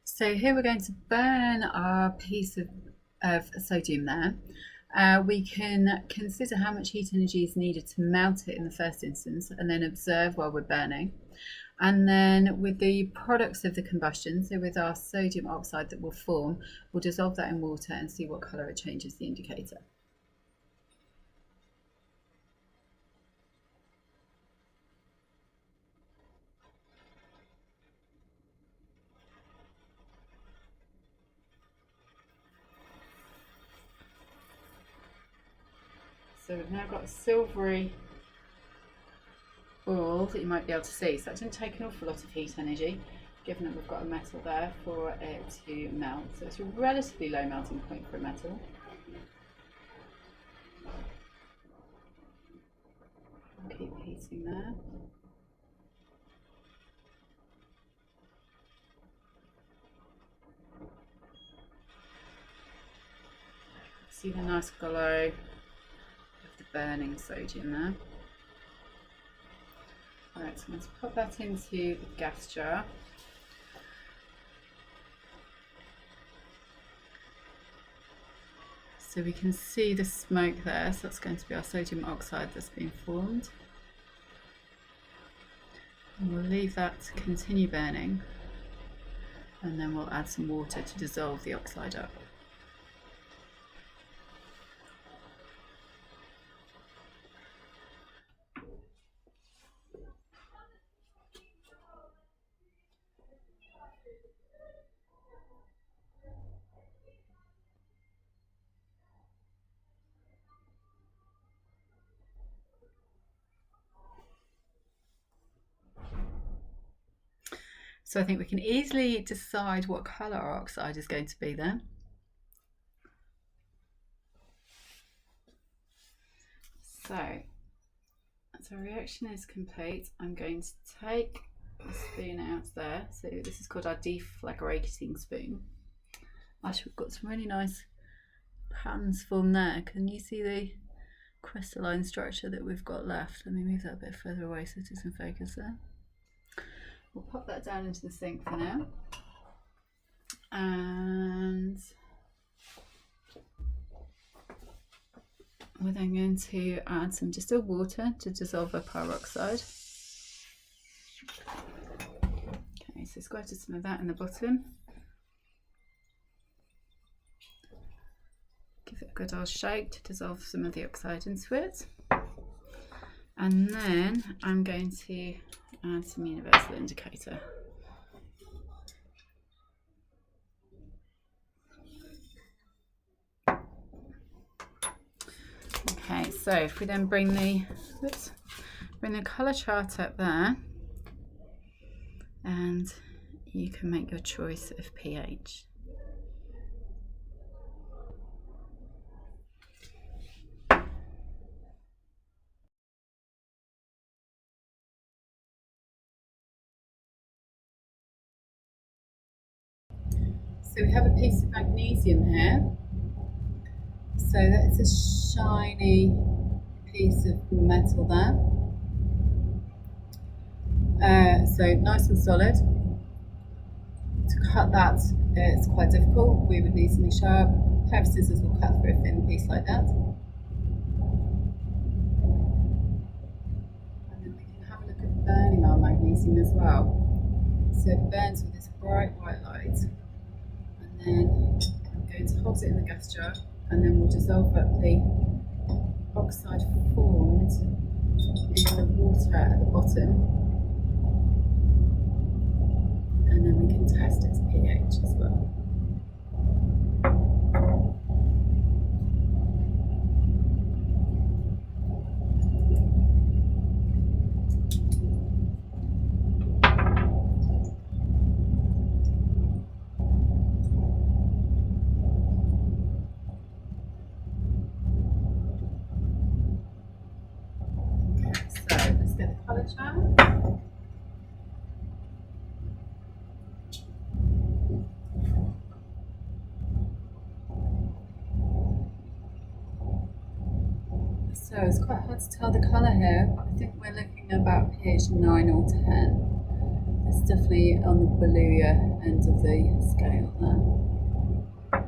So here we're going to burn our piece of sodium there. We can consider how much heat energy is needed to melt it in the first instance and then observe while we're burning. And then with the products of the combustion, so with our sodium oxide that will form, we'll dissolve that in water and see what colour it changes the indicator. So we've now got a silvery ball that you might be able to see. So that didn't take an awful lot of heat energy, given that we've got a metal there for it to melt. So it's a relatively low melting point for a metal. I'll keep heating there. See the nice glow of the burning sodium there. Alright, so I'm going to pop that into the gas jar. So we can see the smoke there, so that's going to be our sodium oxide that's been formed. And we'll leave that to continue burning, and then we'll add some water to dissolve the oxide up. So I think we can easily decide what colour our oxide is going to be then. So as our reaction is complete, I'm going to take the spoon out there. So this is called our deflagrating spoon. Actually, we've got some really nice patterns formed there. Can you see the crystalline structure that we've got left? Let me move that a bit further away so it is in focus there. We'll pop that down into the sink for now. And we're then going to add some distilled water to dissolve our peroxide. Okay, so squirted some of that in the bottom. Give it a good old shake to dissolve some of the oxide into it. And then I'm going to add some universal indicator. Okay, so if we then bring the colour chart up there, and you can make your choice of pH. So we have a piece of magnesium here. So that's a shiny piece of metal there. So nice and solid. To cut that, it's quite difficult. We would need something sharp. A pair of scissors will cut through a thin piece like that. And then we can have a look at burning our magnesium as well. So it burns with this bright white light. And then I'm going to hold it in the gas jar, and then we'll dissolve up the oxide formed in the water at the bottom. And then we can test its pH as well. Okay, so let's get the colour chart. So it's quite hard to tell the colour here. I think we're looking at about pH 9 or 10. This definitely on the bluer end of the scale there.